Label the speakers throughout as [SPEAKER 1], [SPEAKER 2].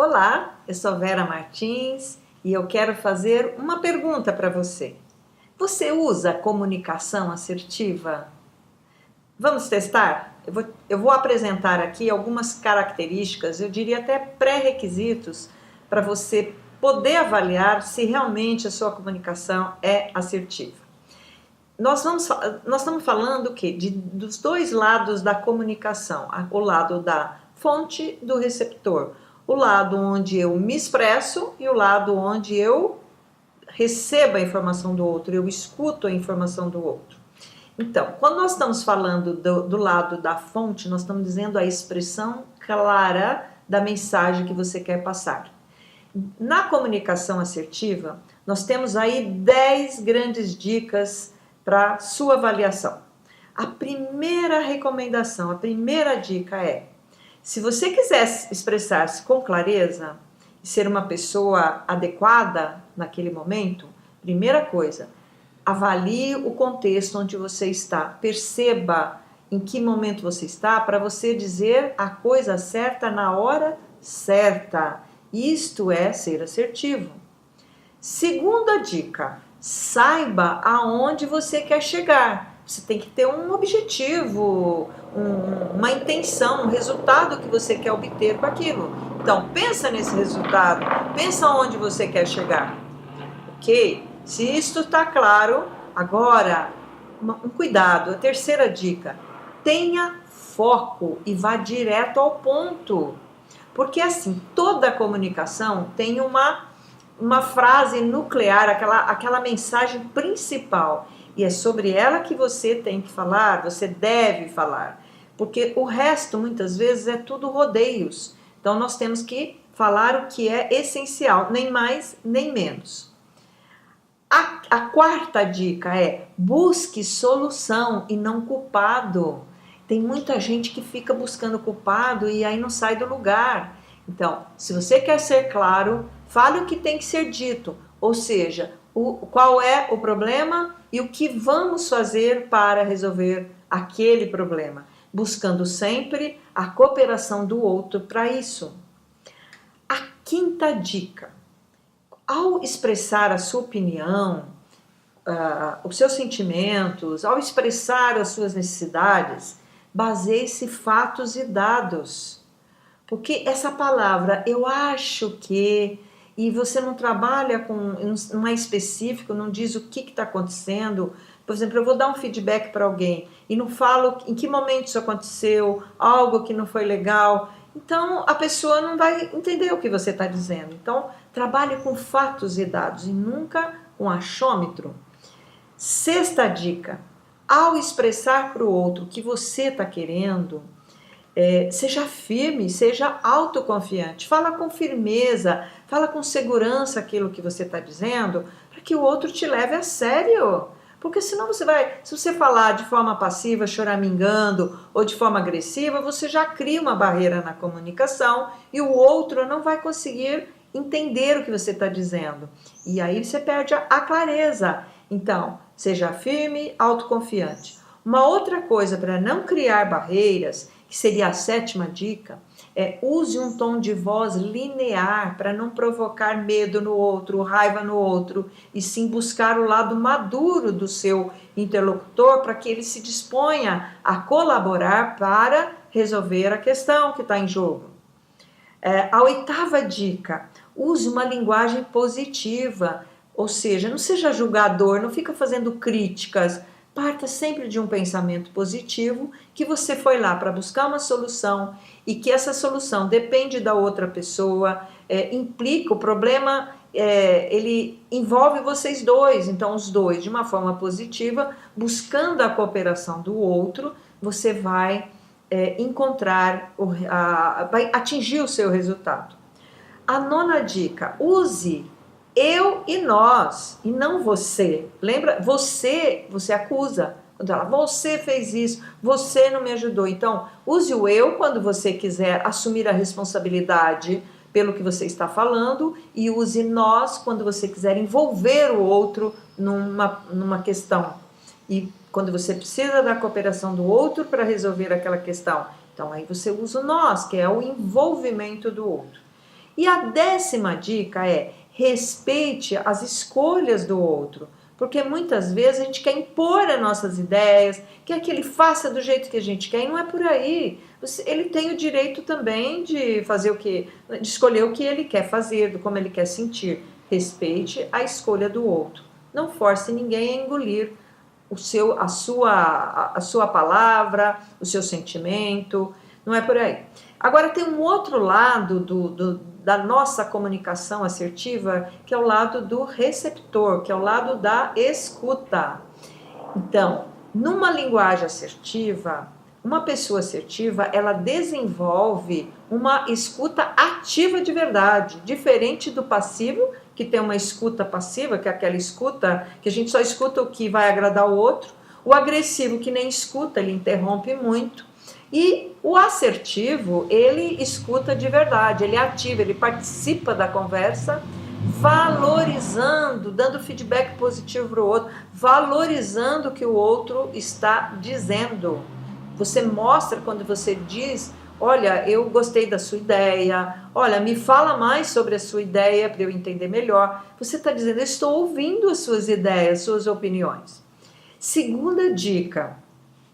[SPEAKER 1] Olá, eu sou Vera Martins e eu quero fazer uma pergunta para você. Você usa comunicação assertiva? Vamos testar? Eu vou apresentar aqui algumas características, eu diria até pré-requisitos, para você poder avaliar se realmente a sua comunicação é assertiva. Nós estamos falando o quê? Dos dois lados da comunicação, o lado da fonte do receptor, o lado onde eu me expresso e o lado onde eu recebo a informação do outro, eu escuto a informação do outro. Então, quando nós estamos falando do lado da fonte, nós estamos dizendo a expressão clara da mensagem que você quer passar. Na comunicação assertiva, nós temos aí 10 grandes dicas para sua avaliação. A primeira recomendação, a primeira dica é: se você quiser expressar-se com clareza e ser uma pessoa adequada naquele momento, primeira coisa, avalie o contexto onde você está, perceba em que momento você está para você dizer a coisa certa na hora certa. Isto é ser assertivo. Segunda dica, saiba aonde você quer chegar. Você tem que ter um objetivo, uma intenção, um resultado que você quer obter com aquilo. Então, pensa nesse resultado, pensa onde você quer chegar. Ok? Se isto está claro, agora, um cuidado. A terceira dica, tenha foco e vá direto ao ponto. Porque assim, toda comunicação tem uma frase nuclear, aquela mensagem principal. E é sobre ela que você tem que falar, você deve falar. Porque o resto, muitas vezes, é tudo rodeios. Então, nós temos que falar o que é essencial, nem mais, nem menos. A quarta dica é: busque solução e não culpado. Tem muita gente que fica buscando culpado e aí não sai do lugar. Então, se você quer ser claro, fale o que tem que ser dito, ou seja, qual é o problema e o que vamos fazer para resolver aquele problema, buscando sempre a cooperação do outro para isso. A quinta dica: ao expressar a sua opinião, os seus sentimentos, ao expressar as suas necessidades, baseie-se em fatos e dados. Porque essa palavra, eu acho que, e você não trabalha com, não é específico, não diz o que está acontecendo. Por exemplo, eu vou dar um feedback para alguém e não falo em que momento isso aconteceu, algo que não foi legal. Então, a pessoa não vai entender o que você está dizendo. Então, trabalhe com fatos e dados e nunca com achômetro. Sexta dica: ao expressar para o outro o que você está querendo, seja firme, seja autoconfiante, fala com firmeza, fala com segurança aquilo que você está dizendo, para que o outro te leve a sério. Porque senão se você falar de forma passiva, choramingando ou de forma agressiva, você já cria uma barreira na comunicação e o outro não vai conseguir entender o que você está dizendo. E aí você perde a clareza. Então, seja firme, autoconfiante. Uma outra coisa para não criar barreiras, que seria a sétima dica, use um tom de voz linear para não provocar medo no outro, raiva no outro, e sim buscar o lado maduro do seu interlocutor para que ele se disponha a colaborar para resolver a questão que está em jogo. A oitava dica: use uma linguagem positiva, ou seja, não seja julgador, não fica fazendo críticas. Parta sempre de um pensamento positivo, que você foi lá para buscar uma solução e que essa solução depende da outra pessoa, implica o problema, ele envolve vocês dois, então os dois de uma forma positiva, buscando a cooperação do outro, você vai vai atingir o seu resultado. A nona dica: use eu e nós, e não você. Lembra? Você acusa. Quando ela, você fez isso, você não me ajudou. Então, use o eu quando você quiser assumir a responsabilidade pelo que você está falando, e use nós quando você quiser envolver o outro numa questão. E quando você precisa da cooperação do outro para resolver aquela questão. Então, aí você usa o nós, que é o envolvimento do outro. E a 10ª dica é: respeite as escolhas do outro. Porque muitas vezes a gente quer impor as nossas ideias, quer que ele faça do jeito que a gente quer, e não é por aí. Ele tem o direito também de fazer de escolher o que ele quer fazer, como ele quer sentir. Respeite a escolha do outro. Não force ninguém a engolir a sua palavra, o seu sentimento, não é por aí. Agora tem um outro lado da nossa comunicação assertiva, que é o lado do receptor, que é o lado da escuta. Então, numa linguagem assertiva, uma pessoa assertiva, ela desenvolve uma escuta ativa de verdade, diferente do passivo, que tem uma escuta passiva, que é aquela escuta que a gente só escuta o que vai agradar o outro, o agressivo que nem escuta, ele interrompe muito, e o assertivo, ele escuta de verdade, ele é ativo, ele participa da conversa, valorizando, dando feedback positivo para o outro, valorizando o que o outro está dizendo. Você mostra quando você diz: olha, eu gostei da sua ideia, olha, me fala mais sobre a sua ideia para eu entender melhor. Você está dizendo: eu estou ouvindo as suas ideias, suas opiniões. 2ª dica: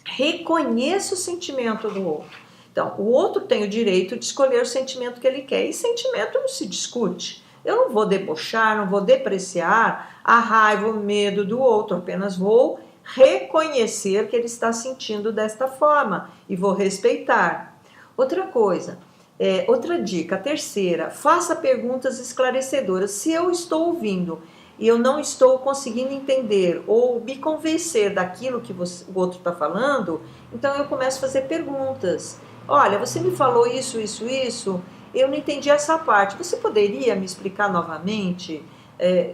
[SPEAKER 1] reconheça o sentimento do outro. Então, o outro tem o direito de escolher o sentimento que ele quer, e sentimento não se discute. Eu não vou debochar, não vou depreciar a raiva, o medo do outro, apenas vou reconhecer que ele está sentindo desta forma e vou respeitar. Outra coisa, outra dica, 3ª, faça perguntas esclarecedoras. Se eu estou ouvindo e eu não estou conseguindo entender ou me convencer daquilo que o outro está falando, então eu começo a fazer perguntas. Olha, você me falou isso, eu não entendi essa parte, você poderia me explicar novamente?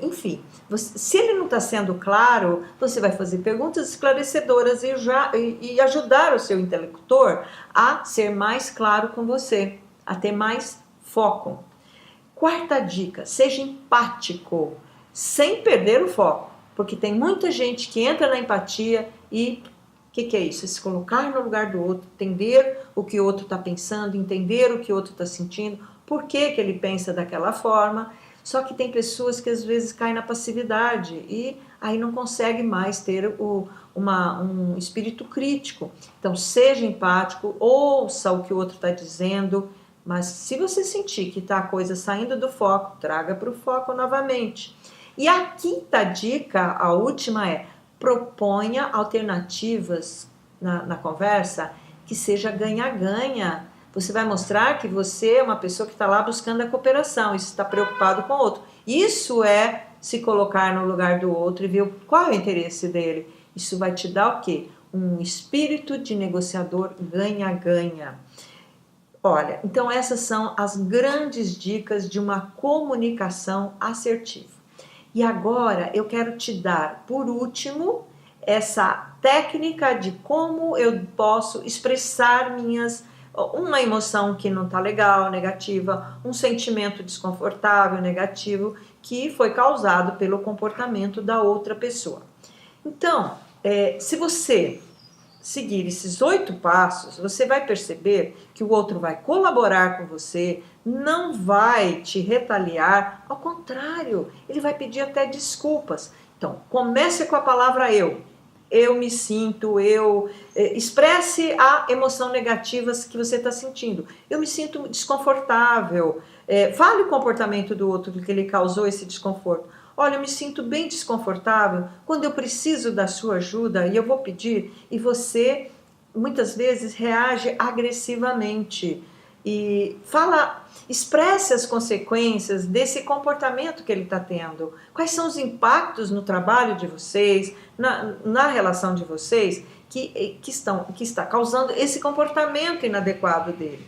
[SPEAKER 1] Enfim, se ele não está sendo claro, você vai fazer perguntas esclarecedoras e ajudar o seu interlocutor a ser mais claro com você, a ter mais foco. 4ª dica, seja empático, sem perder o foco, porque tem muita gente que entra na empatia e o que é isso? Se colocar no lugar do outro, entender o que o outro está pensando, entender o que o outro está sentindo, por que ele pensa daquela forma. Só que tem pessoas que às vezes caem na passividade e aí não consegue mais ter um espírito crítico. Então, seja empático, ouça o que o outro está dizendo, mas se você sentir que está a coisa saindo do foco, traga para o foco novamente. E a 5ª dica, a última, é: proponha alternativas na conversa que seja ganha-ganha. Você vai mostrar que você é uma pessoa que está lá buscando a cooperação, isso está preocupado com o outro. Isso é se colocar no lugar do outro e ver qual é o interesse dele. Isso vai te dar o quê? Um espírito de negociador ganha-ganha. Olha, então essas são as grandes dicas de uma comunicação assertiva. E agora eu quero te dar, por último, essa técnica de como eu posso expressar uma emoção que não está legal, negativa, um sentimento desconfortável, negativo, que foi causado pelo comportamento da outra pessoa. Então, se você seguir esses 8 passos, você vai perceber que o outro vai colaborar com você, não vai te retaliar, ao contrário, ele vai pedir até desculpas. Então, comece com a palavra eu. Eu me sinto, expresse a emoção negativa que você está sentindo. Eu me sinto desconfortável. Fale o comportamento do outro que ele causou esse desconforto. Olha, eu me sinto bem desconfortável quando eu preciso da sua ajuda e eu vou pedir, e você muitas vezes reage agressivamente e expresse as consequências desse comportamento que ele está tendo. Quais são os impactos no trabalho de vocês, na relação de vocês, que está causando esse comportamento inadequado dele.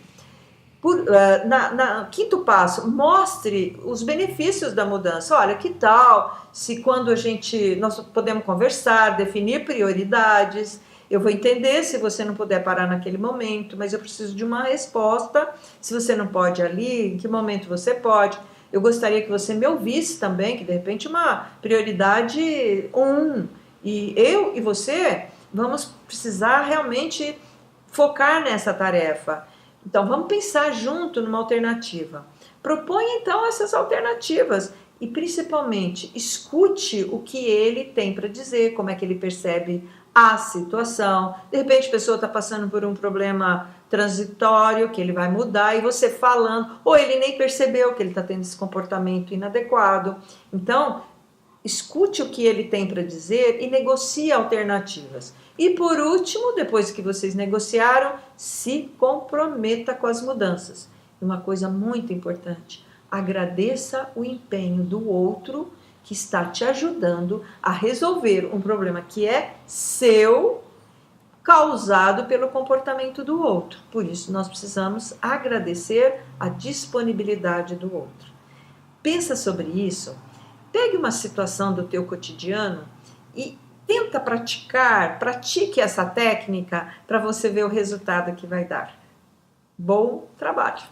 [SPEAKER 1] Quinto passo, mostre os benefícios da mudança. Olha, que tal se quando nós podemos conversar, definir prioridades, eu vou entender se você não puder parar naquele momento, mas eu preciso de uma resposta. Se você não pode ali, em que momento você pode? Eu gostaria que você me ouvisse também, que de repente uma prioridade 1. E eu e você vamos precisar realmente focar nessa tarefa. Então, vamos pensar junto numa alternativa. Proponha, então, essas alternativas e, principalmente, escute o que ele tem para dizer, como é que ele percebe a situação. De repente, a pessoa está passando por um problema transitório, que ele vai mudar, e você falando, ou ele nem percebeu que ele está tendo esse comportamento inadequado. Então, escute o que ele tem para dizer e negocie alternativas. E por último, depois que vocês negociaram, se comprometa com as mudanças. Uma coisa muito importante, agradeça o empenho do outro que está te ajudando a resolver um problema que é seu, causado pelo comportamento do outro. Por isso, nós precisamos agradecer a disponibilidade do outro. Pensa sobre isso. Pegue uma situação do teu cotidiano e tenta pratique essa técnica para você ver o resultado que vai dar. Bom trabalho!